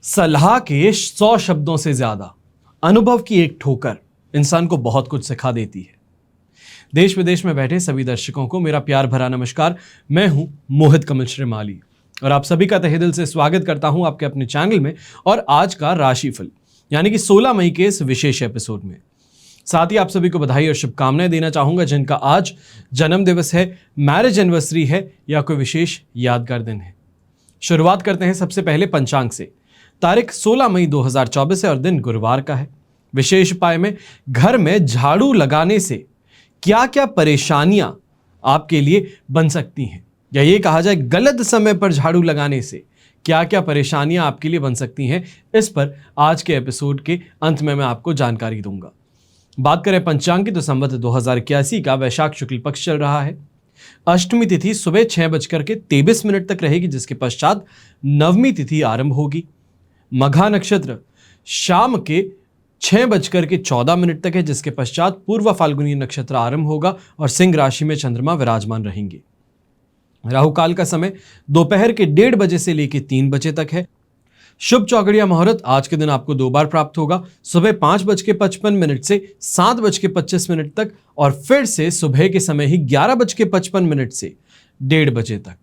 सलाह के 100 शब्दों से ज्यादा अनुभव की एक ठोकर इंसान को बहुत कुछ सिखा देती है। देश विदेश में बैठे सभी दर्शकों को मेरा प्यार भरा नमस्कार। मैं हूं मोहित कमल श्रीमाली और आप सभी का तहे दिल से स्वागत करता हूं आपके अपने चैनल में और आज का राशिफल यानी कि 16 मई के इस विशेष एपिसोड में। साथ ही आप सभी को बधाई और शुभकामनाएं देना चाहूंगा जिनका आज जन्म दिवस है, मैरिज एनिवर्सरी है या कोई विशेष यादगार दिन है। शुरुआत करते हैं सबसे पहले पंचांग से। तारीख 16 मई 2024 है और दिन गुरुवार का है। विशेष उपाय में घर में झाड़ू लगाने से क्या क्या परेशानियां आपके लिए बन सकती हैं, या ये कहा जाए गलत समय पर झाड़ू लगाने से क्या क्या परेशानियां आपके लिए बन सकती हैं, इस पर आज के एपिसोड के अंत में मैं आपको जानकारी दूंगा। बात करें पंचांग की तो संवत 2081 का वैशाख शुक्ल पक्ष चल रहा है। अष्टमी तिथि सुबह 6:23 तक रहेगी, जिसके पश्चात नवमी तिथि आरंभ होगी। मघा नक्षत्र शाम के 6:14 तक है, जिसके पश्चात पूर्व फाल्गुनी नक्षत्र आरंभ होगा और सिंह राशि में चंद्रमा विराजमान रहेंगे। राहु काल का समय दोपहर के 1:30 बजे से लेकर 3 बजे तक है। शुभ चौगड़िया मुहूर्त आज के दिन आपको 2 बार प्राप्त होगा, सुबह 5:55 से 7:25 तक और फिर से सुबह के समय ही 11:55 से 1:30 बजे तक।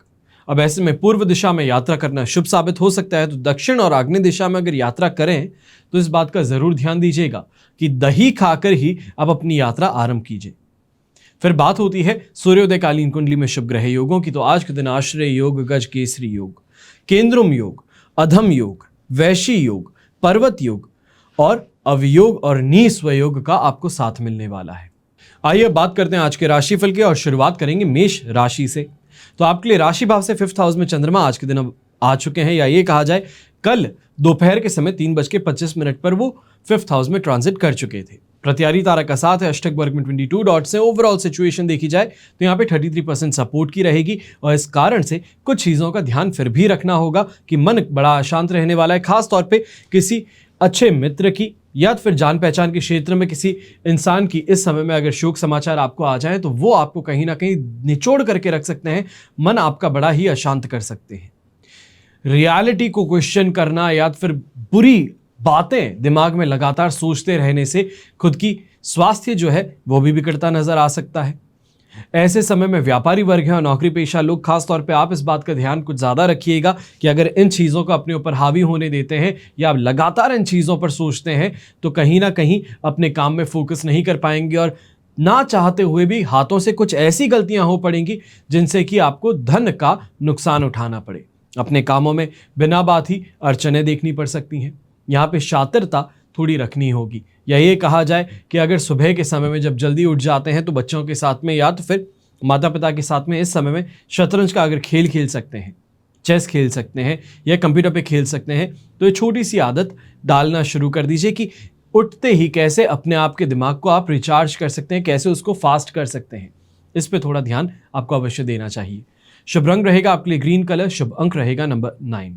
अब ऐसे में पूर्व दिशा में यात्रा करना शुभ साबित हो सकता है, तो दक्षिण और आग्नेय दिशा में अगर यात्रा करें तो इस बात का जरूर ध्यान दीजिएगा कि दही खाकर ही आप अपनी यात्रा आरंभ कीजिए। फिर बात होती है सूर्योदयकालीन कुंडली में शुभ ग्रह योगों की, तो आज के दिन आश्रय योग, गज केसरी योग, केंद्रुम योग, अधम योग, वैशी योग, पर्वत योग और अवयोग और नीस्वयोग का आपको साथ मिलने वाला है। आइए बात करते हैं आज के राशिफल की और शुरुआत करेंगे मेष राशि से। तो आपके लिए राशि भाव से 5th हाउस में चंद्रमा आज के दिन अब आ चुके हैं, या ये कहा जाए कल दोपहर के समय 3:25 पर वो 5th हाउस में ट्रांजिट कर चुके थे। प्रत्यारी तारा का साथ है, अष्टक वर्ग में 22 डॉट से। ओवरऑल सिचुएशन देखी जाए तो यहाँ पे 33% सपोर्ट की रहेगी और इस कारण से कुछ चीज़ों का ध्यान फिर भी रखना होगा कि मन बड़ा अशांत रहने वाला है। खास तौर पे किसी अच्छे मित्र की या फिर जान पहचान के क्षेत्र में किसी इंसान की इस समय में अगर शोक समाचार आपको आ जाए तो वो आपको कहीं ना कहीं निचोड़ करके रख सकते हैं, मन आपका बड़ा ही अशांत कर सकते हैं। रियलिटी को क्वेश्चन करना या फिर बुरी बातें दिमाग में लगातार सोचते रहने से खुद की स्वास्थ्य जो है वो भी बिगड़ता नजर आ सकता है। ऐसे समय में व्यापारी वर्ग है और नौकरी पेशा लोग, खास तौर पे आप इस बात का ध्यान कुछ ज्यादा रखिएगा कि अगर इन चीजों को अपने ऊपर हावी होने देते हैं या आप लगातार इन चीजों पर सोचते हैं तो कहीं ना कहीं अपने काम में फोकस नहीं कर पाएंगे और ना चाहते हुए भी हाथों से कुछ ऐसी गलतियां हो पड़ेंगी जिनसे कि आपको धन का नुकसान उठाना पड़े। अपने कामों में बिना बात ही अड़चनें देखनी पड़ सकती हैं। यहाँ पे शातिरता थोड़ी रखनी होगी, या ये कहा जाए कि अगर सुबह के समय में जब जल्दी उठ जाते हैं तो बच्चों के साथ में या तो फिर माता पिता के साथ में इस समय में शतरंज का अगर खेल खेल सकते हैं, चेस खेल सकते हैं या कंप्यूटर पे खेल सकते हैं, तो ये छोटी सी आदत डालना शुरू कर दीजिए कि उठते ही कैसे अपने आप के दिमाग को आप रिचार्ज कर सकते हैं, कैसे उसको फास्ट कर सकते हैं। इस पर थोड़ा ध्यान आपको अवश्य देना चाहिए। शुभ रंग रहेगा आपके लिए ग्रीन कलर, शुभ अंक रहेगा नंबर 9।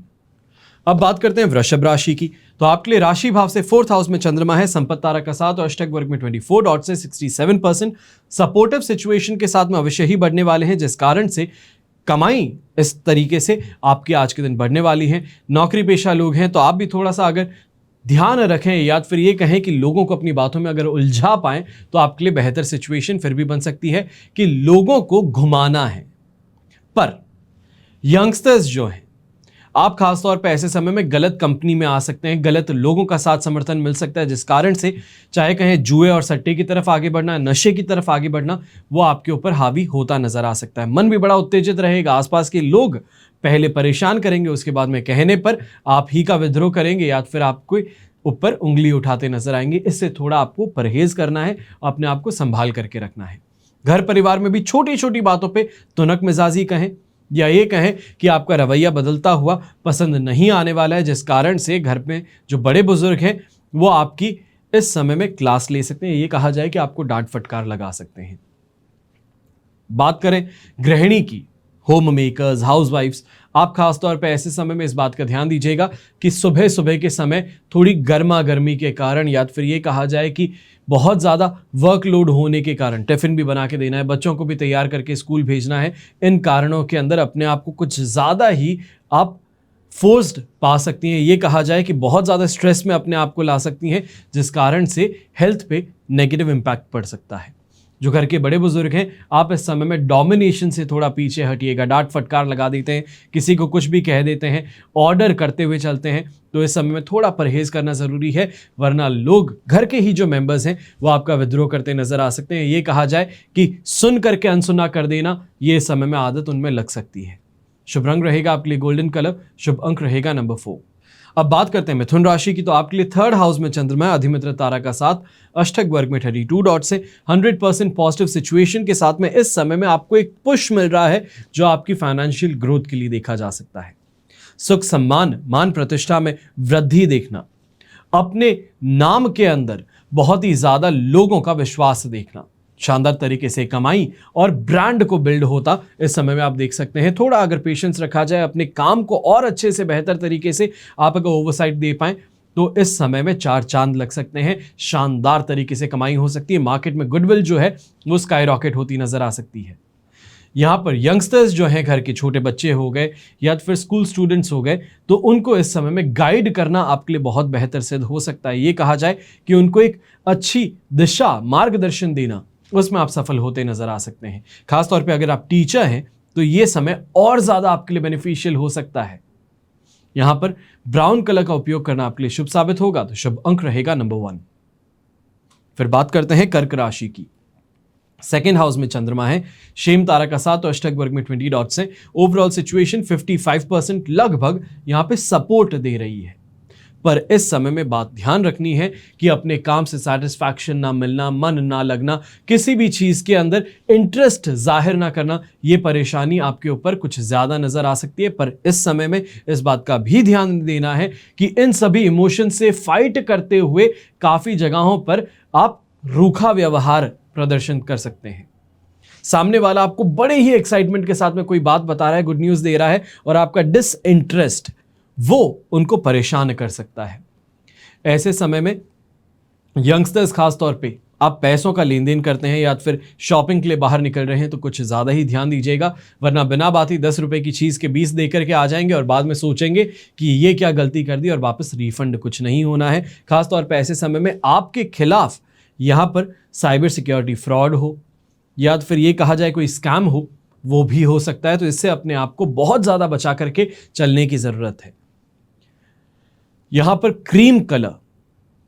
अब बात करते हैं वृषभ राशि की। तो आपके लिए राशि भाव से 4th हाउस में चंद्रमा है, संपत्ति तारा का साथ और अष्टक वर्ग में 24 डॉट से 67%। सपोर्टिव सिचुएशन के साथ में अवश्य ही बढ़ने वाले हैं, जिस कारण से कमाई इस तरीके से आपकी आज के दिन बढ़ने वाली है। नौकरी पेशा लोग हैं तो आप भी थोड़ा सा अगर ध्यान रखें या फिर ये कहें कि लोगों को अपनी बातों में अगर उलझा पाएं तो आपके लिए बेहतर सिचुएशन फिर भी बन सकती है कि लोगों को घुमाना है। पर यंगस्टर्स जो हैं, आप खासतौर पर ऐसे समय में गलत कंपनी में आ सकते हैं, गलत लोगों का साथ समर्थन मिल सकता है, जिस कारण से चाहे कहें जुए और सट्टे की तरफ आगे बढ़ना, नशे की तरफ आगे बढ़ना, वो आपके ऊपर हावी होता नजर आ सकता है। मन भी बड़ा उत्तेजित रहेगा, आसपास के लोग पहले परेशान करेंगे, उसके बाद में कहने पर आप ही का विद्रोह करेंगे या फिर आपको ऊपर उंगली उठाते नजर आएंगे। इससे थोड़ा आपको परहेज करना है, अपने आप को संभाल करके रखना है। घर परिवार में भी छोटी छोटी बातों पर तुनक मिजाजी कहें या ये कहें कि आपका रवैया बदलता हुआ पसंद नहीं आने वाला है, जिस कारण से घर में जो बड़े बुजुर्ग हैं वो आपकी इस समय में क्लास ले सकते हैं। ये कहा जाए कि आपको डांट फटकार लगा सकते हैं। बात करें गृहिणी की, होम मेकर्स, हाउसवाइफ्स, आप खासतौर पर ऐसे समय में इस बात का ध्यान दीजिएगा कि सुबह सुबह के समय थोड़ी गर्मा गर्मी के कारण या फिर ये कहा जाए कि बहुत ज़्यादा वर्कलोड होने के कारण टिफ़िन भी बना के देना है, बच्चों को भी तैयार करके स्कूल भेजना है, इन कारणों के अंदर अपने आप को कुछ ज़्यादा ही आप फोर्स्ड पा सकती हैं। ये कहा जाए कि बहुत ज़्यादा स्ट्रेस में अपने आप को ला सकती हैं, जिस कारण से हेल्थ पे नेगेटिव इम्पैक्ट पड़ सकता है। जो घर के बड़े बुजुर्ग हैं, आप इस समय में डोमिनेशन से थोड़ा पीछे हटिएगा। डांट फटकार लगा देते हैं, किसी को कुछ भी कह देते हैं, ऑर्डर करते हुए चलते हैं, तो इस समय में थोड़ा परहेज करना ज़रूरी है, वरना लोग, घर के ही जो मेंबर्स हैं, वो आपका विद्रोह करते नजर आ सकते हैं। ये कहा जाए कि सुन करके अनसुना कर देना, ये समय में आदत उनमें लग सकती है। शुभ रंग रहेगा आपके लिए गोल्डन कलर, शुभ अंक रहेगा नंबर 4। अब बात करते हैं मिथुन राशि की। तो आपके लिए थर्ड हाउस में चंद्रमा, अधिमित्र तारा का साथ, अष्टक वर्ग में 32 डॉट से 100% पॉजिटिव सिचुएशन के साथ में इस समय में आपको एक पुश मिल रहा है, जो आपकी फाइनेंशियल ग्रोथ के लिए देखा जा सकता है। सुख, सम्मान, मान प्रतिष्ठा में वृद्धि देखना, अपने नाम के अंदर बहुत ही ज्यादा लोगों का विश्वास देखना, शानदार तरीके से कमाई और ब्रांड को बिल्ड होता इस समय में आप देख सकते हैं। थोड़ा अगर पेशेंस रखा जाए, अपने काम को और अच्छे से बेहतर तरीके से आप अगर ओवरसाइट दे पाएं, तो इस समय में 4 चांद लग सकते हैं। शानदार तरीके से कमाई हो सकती है। मार्केट में गुडविल जो है वो स्काई रॉकेट होती नजर आ सकती है। यहाँ पर यंगस्टर्स जो हैं, घर के छोटे बच्चे हो गए या फिर स्कूल स्टूडेंट्स हो गए, तो उनको इस समय में गाइड करना आपके लिए बहुत बेहतर सिद्ध हो सकता है। ये कहा जाए कि उनको एक अच्छी दिशा, मार्गदर्शन देना, उसमें आप सफल होते नजर आ सकते हैं। खासतौर पे अगर आप टीचर हैं, तो ये समय और ज्यादा आपके लिए बेनिफिशियल हो सकता है। यहां पर ब्राउन कलर का उपयोग करना आपके लिए शुभ साबित होगा, तो शुभ अंक रहेगा नंबर 1। फिर बात करते हैं कर्क राशि की। सेकेंड हाउस में चंद्रमा है, शेम तारा का साथ, तो अष्टक वर्ग में 20 डॉट्स है। ओवरऑल सिचुएशन 55% लगभग यहां पे सपोर्ट दे रही है। पर इस समय में बात ध्यान रखनी है कि अपने काम से सेटिस्फैक्शन ना मिलना, मन ना लगना, किसी भी चीज के अंदर इंटरेस्ट जाहिर ना करना, ये परेशानी आपके ऊपर कुछ ज्यादा नजर आ सकती है। पर इस समय में इस बात का भी ध्यान देना है कि इन सभी इमोशन से फाइट करते हुए काफी जगहों पर आप रूखा व्यवहार प्रदर्शन कर सकते हैं। सामने वाला आपको बड़े ही एक्साइटमेंट के साथ में कोई बात बता रहा है, गुड न्यूज दे रहा है, और आपका डिसइंटरेस्ट वो उनको परेशान कर सकता है। ऐसे समय में यंगस्टर्स खास तौर पे आप पैसों का लेन देन करते हैं या फिर शॉपिंग के लिए बाहर निकल रहे हैं, तो कुछ ज्यादा ही ध्यान दीजिएगा, वरना बिना बात ही 10 रुपए की चीज के 20 दे करके आ जाएंगे और बाद में सोचेंगे कि ये क्या गलती कर दी, और वापस रिफंड कुछ नहीं होना है। खासतौर पर ऐसे समय में आपके खिलाफ यहां पर साइबर सिक्योरिटी फ्रॉड हो या फिर ये कहा जाए कोई स्कैम हो, वो भी हो सकता है। तो इससे अपने आप को बहुत ज्यादा बचा करके चलने की जरूरत है। यहां पर क्रीम कलर,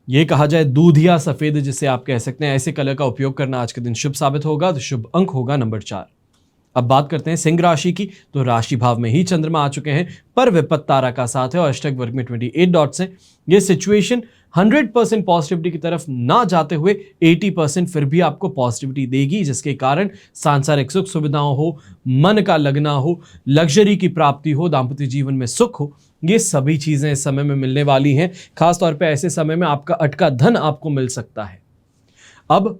ये कहा जाए दूध या सफेद जिसे आप कह सकते हैं, ऐसे कलर का उपयोग करना आज के दिन शुभ साबित होगा, तो शुभ अंक होगा नंबर 4। अब बात करते हैं सिंह राशि की। तो राशि भाव में ही चंद्रमा आ चुके हैं, पर विपत्त तारा का साथ है और अष्टक वर्ग में 28 डॉट्स हैं। ये सिचुएशन 100% पॉजिटिविटी की तरफ ना जाते हुए 80% फिर भी आपको पॉजिटिविटी देगी, जिसके कारण सांसारिक सुख सुविधाओं हो, मन का लगना हो, लग्जरी की प्राप्ति हो, दाम्पत्य जीवन में सुख हो, ये सभी चीजें इस समय में मिलने वाली हैं। खासतौर पे ऐसे समय में आपका अटका धन आपको मिल सकता है। अब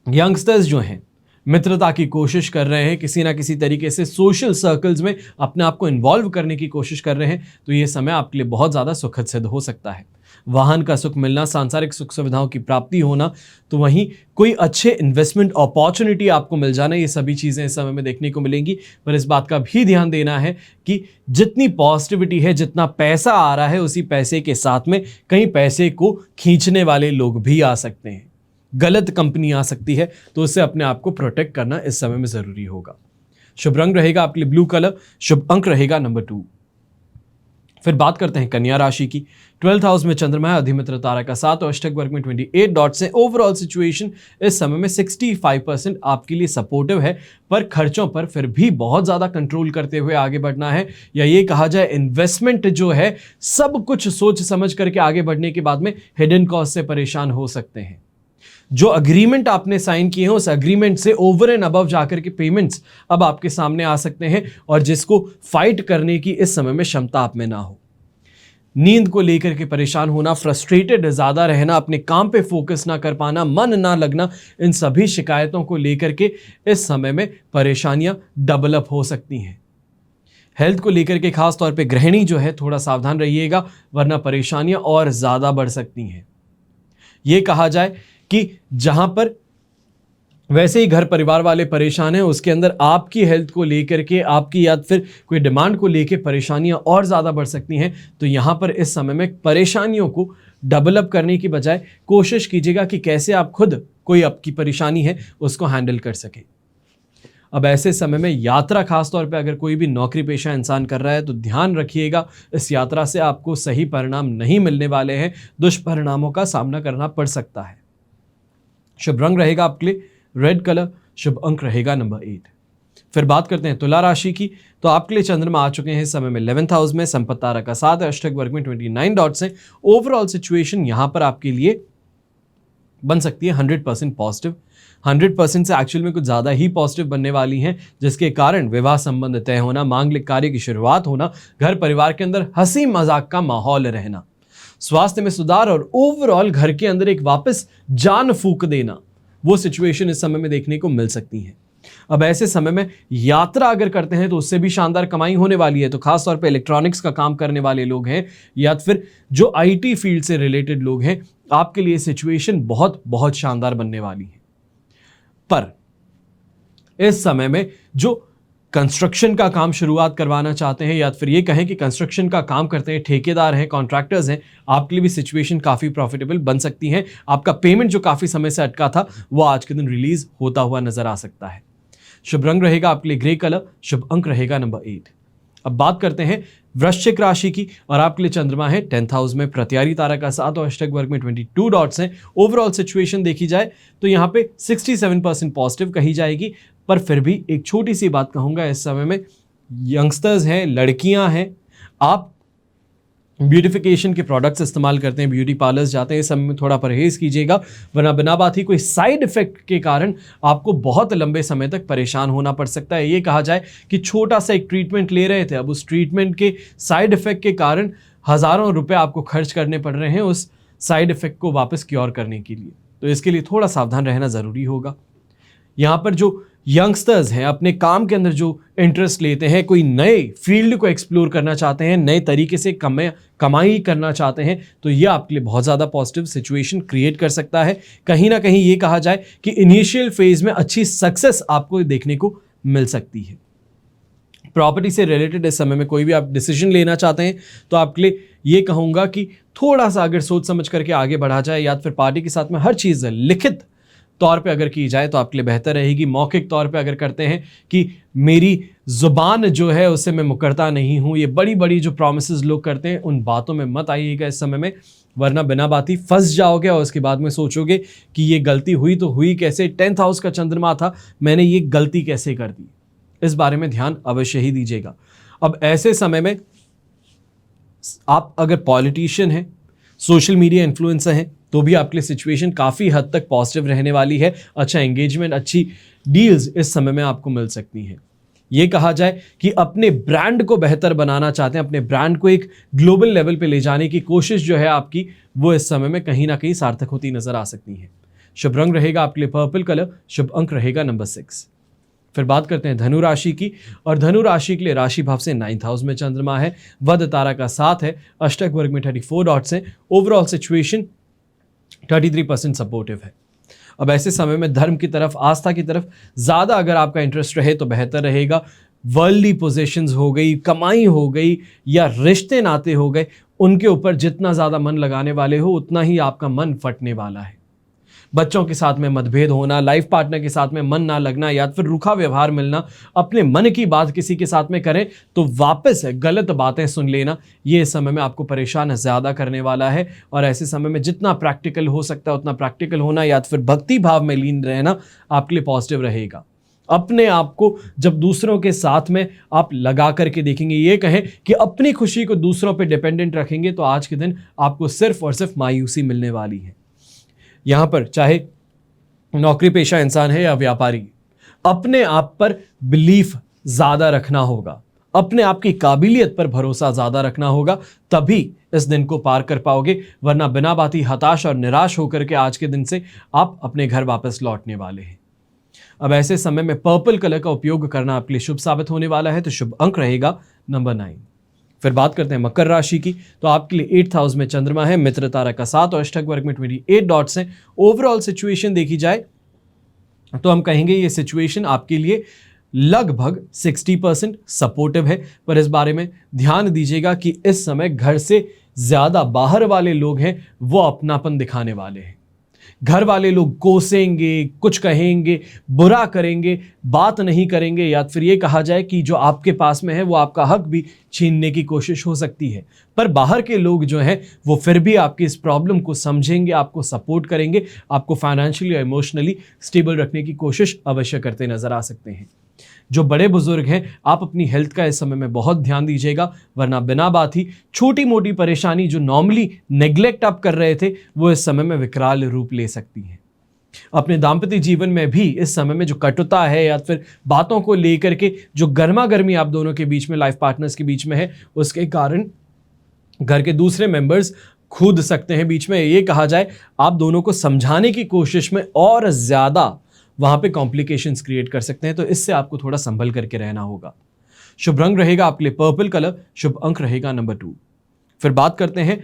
यंगस्टर्स जो हैं, मित्रता की कोशिश कर रहे हैं, किसी ना किसी तरीके से सोशल सर्कल्स में अपने आप को इन्वॉल्व करने की कोशिश कर रहे हैं, तो ये समय आपके लिए बहुत ज़्यादा सुखद सिद्ध हो सकता है। वाहन का सुख मिलना, सांसारिक सुख सुविधाओं की प्राप्ति होना, तो वहीं कोई अच्छे इन्वेस्टमेंट अपॉर्चुनिटी आपको मिल जाना, ये सभी चीज़ें इस समय में देखने को मिलेंगी। पर इस बात का भी ध्यान देना है कि जितनी पॉजिटिविटी है, जितना पैसा आ रहा है, उसी पैसे के साथ में कहीं पैसे को खींचने वाले लोग भी आ सकते हैं, गलत कंपनी आ सकती है, तो उससे अपने आप को प्रोटेक्ट करना इस समय में जरूरी होगा। शुभ रंग रहेगा आपके लिए ब्लू कलर, शुभ अंक रहेगा नंबर 2। फिर बात करते हैं कन्या राशि की। 12th हाउस में चंद्रमा है, अधिमित्र तारा का साथ और अष्टक वर्ग में 28 डॉट्स हैं। ओवरऑल सिचुएशन इस समय में 65% आपके लिए सपोर्टिव है, पर खर्चों पर फिर भी बहुत ज्यादा कंट्रोल करते हुए आगे बढ़ना है, या ये कहा जाए इन्वेस्टमेंट जो है, सब कुछ सोच समझ करके आगे बढ़ने के बाद में हिडन कॉस्ट से परेशान हो सकते हैं। जो अग्रीमेंट आपने साइन किए हैं, उस अग्रीमेंट से ओवर एंड अबव जाकर के पेमेंट्स अब आपके सामने आ सकते हैं, और जिसको फाइट करने की इस समय में क्षमता आप में ना हो। नींद को लेकर के परेशान होना, फ्रस्ट्रेटेड ज्यादा रहना, अपने काम पे फोकस ना कर पाना, मन ना लगना, इन सभी शिकायतों को लेकर के इस समय में परेशानियां डेवलप हो सकती हैं। हेल्थ को लेकर के खास तौर पे गृहिणी जो है, थोड़ा सावधान रहिएगा, वरना परेशानियां और ज्यादा बढ़ सकती हैं। यह कहा जाए कि जहां पर वैसे ही घर परिवार वाले परेशान हैं, उसके अंदर आपकी हेल्थ को लेकर के, आपकी या फिर कोई डिमांड को लेकर परेशानियां और ज़्यादा बढ़ सकती हैं। तो यहाँ पर इस समय में परेशानियों को डेवलप करने की बजाय कोशिश कीजिएगा कि कैसे आप खुद कोई आपकी परेशानी है उसको हैंडल कर सके। अब ऐसे समय में यात्रा, खास तौर पे अगर कोई भी नौकरी पेशा इंसान कर रहा है तो ध्यान रखिएगा, इस यात्रा से आपको सही परिणाम नहीं मिलने वाले हैं, दुष्परिणामों का सामना करना पड़ सकता है। शुभ रंग रहेगा आपके लिए रेड कलर, शुभ अंक रहेगा नंबर 8। फिर बात करते हैं तुला राशि की। तो आपके लिए चंद्रमा आ चुके हैं इस समय में 11th हाउस में, संपत्ति तारा का 7 है, अष्टक वर्ग में 29 डॉट्स हैं। ओवरऑल सिचुएशन यहां पर आपके लिए बन सकती है 100% पॉजिटिव। 100% से एक्चुअल में कुछ ज़्यादा ही पॉजिटिव बनने वाली हैं, जिसके कारण विवाह संबंध तय होना, मांगलिक कार्य की शुरुआत होना, घर परिवार के अंदर हंसी मजाक का माहौल रहना, स्वास्थ्य में सुधार और ओवरऑल घर के अंदर एक वापस जान फूंक देना, वो सिचुएशन इस समय में देखने को मिल सकती है। अब ऐसे समय में यात्रा अगर करते हैं तो उससे भी शानदार कमाई होने वाली है। तो खास तौर पे इलेक्ट्रॉनिक्स का काम करने वाले लोग हैं या फिर जो आईटी फील्ड से रिलेटेड लोग हैं, आपके लिए सिचुएशन बहुत बहुत शानदार बनने वाली है। पर इस समय में जो कंस्ट्रक्शन का काम शुरुआत करवाना चाहते हैं या फिर ये कहें कि कंस्ट्रक्शन का काम करते हैं, ठेकेदार हैं, कॉन्ट्रैक्टर्स हैं, आपके लिए भी सिचुएशन काफ़ी प्रॉफिटेबल बन सकती है। आपका पेमेंट जो काफ़ी समय से अटका था वो आज के दिन रिलीज होता हुआ नजर आ सकता है। शुभ रंग रहेगा आपके लिए ग्रे कलर, शुभ अंक रहेगा नंबर 8। अब बात करते हैं वृश्चिक राशि की और आपके लिए चंद्रमा है 10th हाउस में, प्रत्यारी तारा का 7 और अष्टक वर्ग में 22 डॉट्स हैं। ओवरऑल सिचुएशन देखी जाए तो यहाँ पे 67% पॉजिटिव कही जाएगी, पर फिर भी एक छोटी सी बात कहूंगा, इस समय में यंगस्टर्स हैं, लड़कियां हैं, आप ब्यूटिफिकेशन के प्रोडक्ट्स इस्तेमाल करते हैं, ब्यूटी पार्लर्स जाते हैं, इस समय में थोड़ा परहेज कीजिएगा, वरना बिना बात ही कोई साइड इफेक्ट के कारण आपको बहुत लंबे समय तक परेशान होना पड़ सकता है। ये कहा जाए कि छोटा सा एक ट्रीटमेंट ले रहे थे, अब उस ट्रीटमेंट के साइड इफेक्ट के कारण हज़ारों रुपए आपको खर्च करने पड़ रहे हैं उस साइड इफेक्ट को वापस क्योर करने के लिए। तो इसके लिए थोड़ा सावधान रहना ज़रूरी होगा। यहाँ पर जो यंगस्टर्स हैं, अपने काम के अंदर जो इंटरेस्ट लेते हैं, कोई नए फील्ड को एक्सप्लोर करना चाहते हैं, नए तरीके से कमाई करना चाहते हैं, तो ये आपके लिए बहुत ज़्यादा पॉजिटिव सिचुएशन क्रिएट कर सकता है। कहीं ना कहीं ये कहा जाए कि इनिशियल फेज में अच्छी सक्सेस आपको देखने को मिल सकती है। प्रॉपर्टी से रिलेटेड इस समय में कोई भी आप डिसीजन लेना चाहते हैं तो आपके लिए ये कहूँगा कि थोड़ा सा अगर सोच समझ करके आगे बढ़ा जाए या फिर पार्टी के साथ में हर चीज़ लिखित तौर पे अगर की जाए तो आपके लिए बेहतर रहेगी। मौखिक तौर पे अगर करते हैं कि मेरी जुबान जो है उससे मैं मुकरता नहीं हूँ, ये बड़ी बड़ी जो प्रॉमिसेस लोग करते हैं उन बातों में मत आइएगा इस समय में, वरना बिना बात ही फंस जाओगे और उसके बाद में सोचोगे कि ये गलती हुई तो हुई कैसे, 10th हाउस का चंद्रमा था, मैंने ये गलती कैसे कर दी। इस बारे में ध्यान अवश्य ही दीजिएगा। अब ऐसे समय में आप अगर पॉलिटिशियन हैं, सोशल मीडिया इन्फ्लुएंसर हैं, तो भी आपके लिए सिचुएशन काफ़ी हद तक पॉजिटिव रहने वाली है। अच्छा एंगेजमेंट, अच्छी डील्स इस समय में आपको मिल सकती हैं। ये कहा जाए कि अपने ब्रांड को बेहतर बनाना चाहते हैं, अपने ब्रांड को एक ग्लोबल लेवल पे ले जाने की कोशिश जो है आपकी, वो इस समय में कहीं ना कहीं सार्थक होती नजर आ सकती है। शुभ रंग रहेगा आपके लिए पर्पल कलर, शुभ अंक रहेगा नंबर 6। फिर बात करते हैं धनु राशि की और धनु राशि के लिए राशि भाव से 9th हाउस में चंद्रमा है, वध तारा का 7 है, अष्टक वर्ग में 34 डॉट्स हैं। ओवरऑल सिचुएशन 33% सपोर्टिव है। अब ऐसे समय में धर्म की तरफ, आस्था की तरफ ज़्यादा अगर आपका इंटरेस्ट रहे तो बेहतर रहेगा। वर्ल्डली पोजीशंस हो गई, कमाई हो गई या रिश्ते नाते हो गए, उनके ऊपर जितना ज़्यादा मन लगाने वाले हो उतना ही आपका मन फटने वाला है। बच्चों के साथ में मतभेद होना, लाइफ पार्टनर के साथ में मन ना लगना या फिर रूखा व्यवहार मिलना, अपने मन की बात किसी के साथ में करें तो वापस गलत बातें सुन लेना, ये इस समय में आपको परेशान ज़्यादा करने वाला है। और ऐसे समय में जितना प्रैक्टिकल हो सकता है उतना प्रैक्टिकल होना या फिर भक्ति भाव में लीन रहना आपके लिए पॉजिटिव रहेगा। अपने आप को जब दूसरों के साथ में आप लगा करके देखेंगे, ये कहें कि अपनी खुशी को दूसरों पे डिपेंडेंट रखेंगे, तो आज के दिन आपको सिर्फ और सिर्फ मायूसी मिलने वाली है। यहाँ पर चाहे नौकरी पेशा इंसान है या व्यापारी, अपने आप पर बिलीफ ज़्यादा रखना होगा, अपने आप की काबिलियत पर भरोसा ज़्यादा रखना होगा, तभी इस दिन को पार कर पाओगे, वरना बिना बात ही हताश और निराश होकर के आज के दिन से आप अपने घर वापस लौटने वाले हैं। अब ऐसे समय में पर्पल कलर का उपयोग करना आपके लिए शुभ साबित होने वाला है, तो शुभ अंक रहेगा नंबर 9। फिर बात करते हैं मकर राशि की, तो आपके लिए 8th हाउस में चंद्रमा है, मित्र तारा का 7 और अष्टक वर्ग में 28 डॉट्स हैं। ओवरऑल सिचुएशन देखी जाए तो हम कहेंगे ये सिचुएशन आपके लिए लगभग 60% सपोर्टिव है। पर इस बारे में ध्यान दीजिएगा कि इस समय घर से ज्यादा बाहर वाले लोग हैं वो अपनापन दिखाने वाले हैं। घर वाले लोग कोसेंगे, कुछ कहेंगे, बुरा करेंगे, बात नहीं करेंगे, या फिर ये कहा जाए कि जो आपके पास में है वो आपका हक भी छीनने की कोशिश हो सकती है। पर बाहर के लोग जो हैं वो फिर भी आपकी इस प्रॉब्लम को समझेंगे, आपको सपोर्ट करेंगे, आपको फाइनेंशियली और इमोशनली स्टेबल रखने की कोशिश अवश्य करते नजर आ सकते हैं। जो बड़े बुजुर्ग हैं, आप अपनी हेल्थ का इस समय में बहुत ध्यान दीजिएगा, वरना बिना बात ही छोटी मोटी परेशानी जो नॉर्मली नेग्लेक्ट आप कर रहे थे वो इस समय में विकराल रूप ले सकती है। अपने दाम्पत्य जीवन में भी इस समय में जो कटुता है या फिर बातों को लेकर के जो गर्मा गर्मी आप दोनों के बीच में, लाइफ पार्टनर्स के बीच में है, उसके कारण घर के दूसरे मेंबर्स कूद सकते हैं बीच में। ये कहा जाए आप दोनों को समझाने की कोशिश में और ज्यादा वहां पे कॉम्प्लिकेशंस क्रिएट कर सकते हैं, तो इससे आपको थोड़ा संभल करके रहना होगा। शुभ रंग रहेगा आपके लिए पर्पल कलर, शुभ अंक रहेगा नंबर 2। फिर बात करते हैं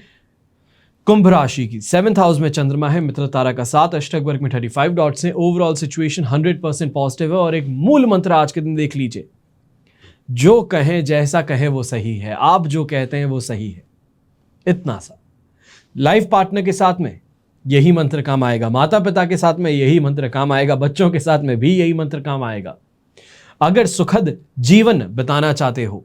कुंभ राशि की। 7th हाउस में चंद्रमा है, मित्र तारा का 7, अष्टक वर्ग में 35 डॉट्स हैं। ओवरऑल सिचुएशन 100% पॉजिटिव है। और एक मूल मंत्र आज के दिन देख लीजिए, जो कहें जैसा कहें वो सही है, आप जो कहते हैं वो सही है, इतना सा। लाइफ पार्टनर के साथ में यही मंत्र काम आएगा, माता पिता के साथ में यही मंत्र काम आएगा, बच्चों के साथ में भी यही मंत्र काम आएगा। अगर सुखद जीवन बिताना चाहते हो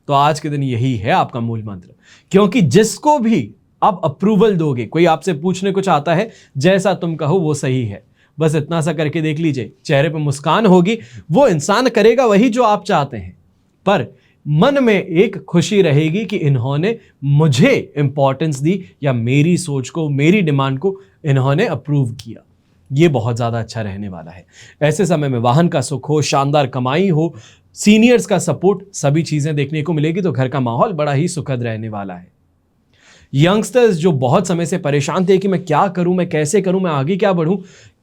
तो आज के दिन यही है आपका मूल मंत्र। क्योंकि जिसको भी आप अप्रूवल दोगे, कोई आपसे पूछने कुछ आता है, जैसा तुम कहो वो सही है, बस इतना सा करके देख लीजिए, चेहरे पर मुस्कान होगी, वो इंसान करेगा वही जो आप चाहते हैं, पर मन में एक खुशी रहेगी कि इन्होंने मुझे इंपॉर्टेंस दी या मेरी सोच को, मेरी डिमांड को इन्होंने अप्रूव किया। ये बहुत ज्यादा अच्छा रहने वाला है। ऐसे समय में वाहन का सुख हो, शानदार कमाई हो, सीनियर्स का सपोर्ट, सभी चीजें देखने को मिलेगी, तो घर का माहौल बड़ा ही सुखद रहने वाला है। यंगस्टर्स जो बहुत समय से परेशान थे कि मैं क्या करूं, मैं कैसे करूं, मैं आगे क्या बढ़ूं,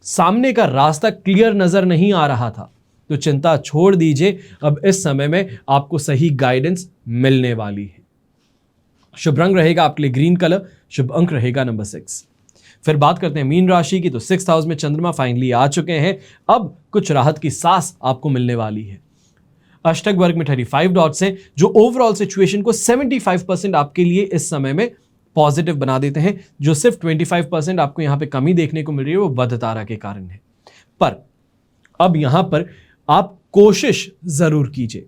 सामने का रास्ता क्लियर नजर नहीं आ रहा था, तो चिंता छोड़ दीजिए, अब इस समय में आपको सही गाइडेंस मिलने वाली है। शुभ रंग रहेगा आपके लिए ग्रीन कलर, शुभ अंक रहेगा नंबर 6। फिर बात करते हैं मीन राशि की। तो 6th हाउस में चंद्रमा फाइनली आ चुके हैं, अब कुछ राहत की सांस आपको मिलने वाली है। अष्टक वर्ग में 35 डॉट्स हैं, जो ओवरऑल सिचुएशन को 75% आपके लिए इस समय में पॉजिटिव बना देते हैं। जो सिर्फ 25% आपको यहां पे कमी देखने को मिल रही है वो बुध तारा के कारण है। पर अब यहां पर आप कोशिश जरूर कीजिए,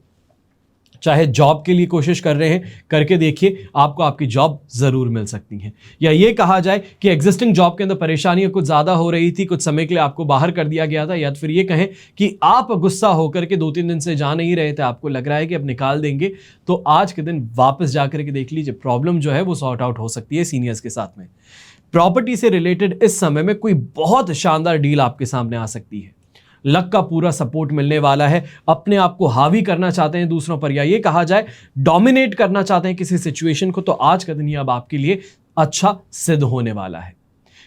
चाहे जॉब के लिए कोशिश कर रहे हैं, करके देखिए, आपको आपकी जॉब जरूर मिल सकती है। या ये कहा जाए कि एग्जिस्टिंग जॉब के अंदर परेशानियां कुछ ज्यादा हो रही थी, कुछ समय के लिए आपको बाहर कर दिया गया था, या फिर ये कहें कि आप गुस्सा होकर के 2-3 दिन से जा नहीं रहे थे, आपको लग रहा है कि अब निकाल देंगे, तो आज के दिन वापस जाकर के देख लीजिए, प्रॉब्लम जो है वो सॉर्ट आउट हो सकती है सीनियर्स के साथ में। प्रॉपर्टी से रिलेटेड इस समय में कोई बहुत शानदार डील आपके सामने आ सकती है। लक का पूरा सपोर्ट मिलने वाला है। अपने आप को हावी करना चाहते हैं दूसरों पर, या ये कहा जाए डोमिनेट करना चाहते हैं किसी सिचुएशन को, तो आज का दिन ये अब आपके लिए अच्छा सिद्ध होने वाला है।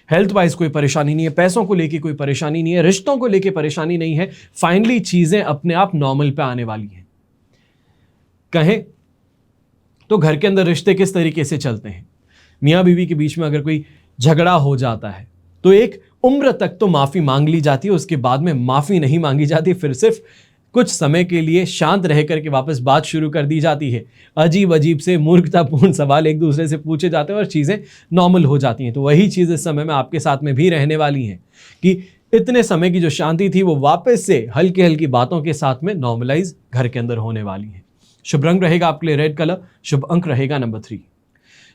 हेल्थ वाइज कोई परेशानी नहीं है, पैसों को लेके कोई परेशानी नहीं है, रिश्तों को लेके परेशानी नहीं है। फाइनली चीजें अपने आप नॉर्मल पे आने वाली हैं। कहें तो घर के अंदर रिश्ते किस तरीके से चलते हैं, मियाँ बीवी के बीच में अगर कोई झगड़ा हो जाता है तो एक उम्र तक तो माफी मांग ली जाती है, उसके बाद में माफी नहीं मांगी जाती, फिर सिर्फ कुछ समय के लिए शांत रह करके वापस बात शुरू कर दी जाती है। अजीब अजीब से मूर्खतापूर्ण सवाल एक दूसरे से पूछे जाते हैं और चीजें नॉर्मल हो जाती हैं। तो वही चीज इस समय में आपके साथ में भी रहने वाली है कि इतने समय की जो शांति थी वो वापस से हल्की हल्की बातों के साथ में नॉर्मलाइज घर के अंदर होने वाली है। शुभ रंग रहेगा आपके लिए रेड कलर, शुभ अंक रहेगा नंबर 3।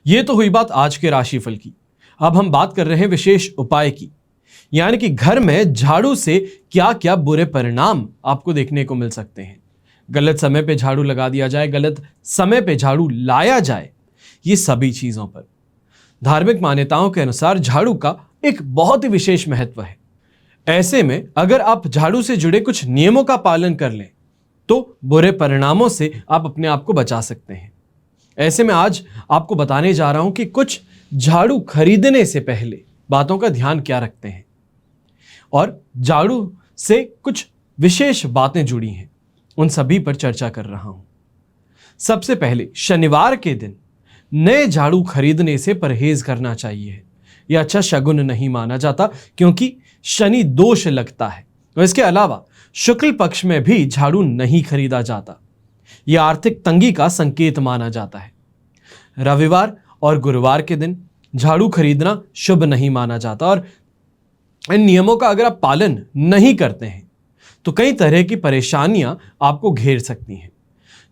ये तो हुई बात आज के राशिफल की। अब हम बात कर रहे हैं विशेष उपाय की, यानी कि घर में झाड़ू से क्या क्या बुरे परिणाम आपको देखने को मिल सकते हैं। गलत समय पे झाड़ू लगा दिया जाए, गलत समय पे झाड़ू लाया जाए, ये सभी चीजों पर धार्मिक मान्यताओं के अनुसार झाड़ू का एक बहुत ही विशेष महत्व है। ऐसे में अगर आप झाड़ू से जुड़े कुछ नियमों का पालन कर लें तो बुरे परिणामों से आप अपने आप को बचा सकते हैं। ऐसे में आज आपको बताने जा रहा हूं कि कुछ झाड़ू खरीदने से पहले बातों का ध्यान क्या रखते हैं, और झाड़ू से कुछ विशेष बातें जुड़ी हैं, उन सभी पर चर्चा कर रहा हूं। सबसे पहले, शनिवार के दिन नए झाड़ू खरीदने से परहेज करना चाहिए। यह अच्छा शगुन नहीं माना जाता, क्योंकि शनि दोष लगता है और इसके अलावा शुक्ल पक्ष में भी झाड़ू नहीं खरीदा जाता। यह आर्थिक तंगी का संकेत माना जाता है। रविवार और गुरुवार के दिन झाड़ू खरीदना शुभ नहीं माना जाता और इन नियमों का अगर आप पालन नहीं करते हैं तो कई तरह की परेशानियां आपको घेर सकती हैं।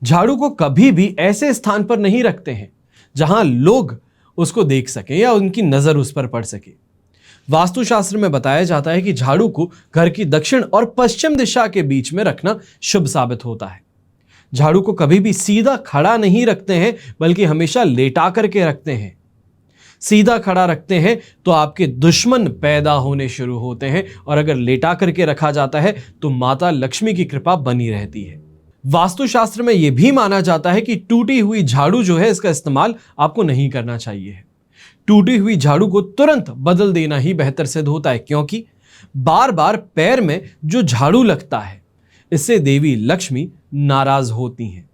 झाड़ू को कभी भी ऐसे स्थान पर नहीं रखते हैं जहां लोग उसको देख सकें या उनकी नजर उस पर पड़ सके। वास्तुशास्त्र में बताया जाता है कि झाड़ू को घर की दक्षिण और पश्चिम दिशा के बीच में रखना शुभ साबित होता है। झाड़ू को कभी भी सीधा खड़ा नहीं रखते हैं बल्कि हमेशा लेटा करके रखते हैं। सीधा खड़ा रखते हैं तो आपके दुश्मन पैदा होने शुरू होते हैं और अगर लेटा करके रखा जाता है तो माता लक्ष्मी की कृपा बनी रहती है। वास्तुशास्त्र में यह भी माना जाता है कि टूटी हुई झाड़ू जो है इसका इस्तेमाल आपको नहीं करना चाहिए। टूटी हुई झाड़ू को तुरंत बदल देना ही बेहतर सिद्ध होता है, क्योंकि बार बार पैर में जो झाड़ू लगता है इससे देवी लक्ष्मी नाराज होती हैं।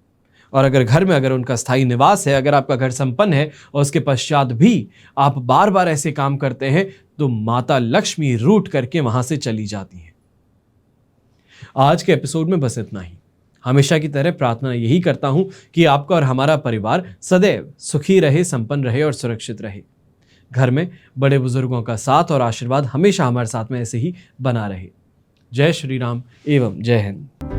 और अगर घर में उनका स्थायी निवास है, अगर आपका घर संपन्न है और उसके पश्चात भी आप बार बार ऐसे काम करते हैं तो माता लक्ष्मी रूठ करके वहां से चली जाती हैं। आज के एपिसोड में बस इतना ही। हमेशा की तरह प्रार्थना यही करता हूं कि आपका और हमारा परिवार सदैव सुखी रहे, संपन्न रहे और सुरक्षित रहे। घर में बड़े बुजुर्गों का साथ और आशीर्वाद हमेशा हमारे साथ में ऐसे ही बना रहे। जय श्री राम एवं जय हिंद।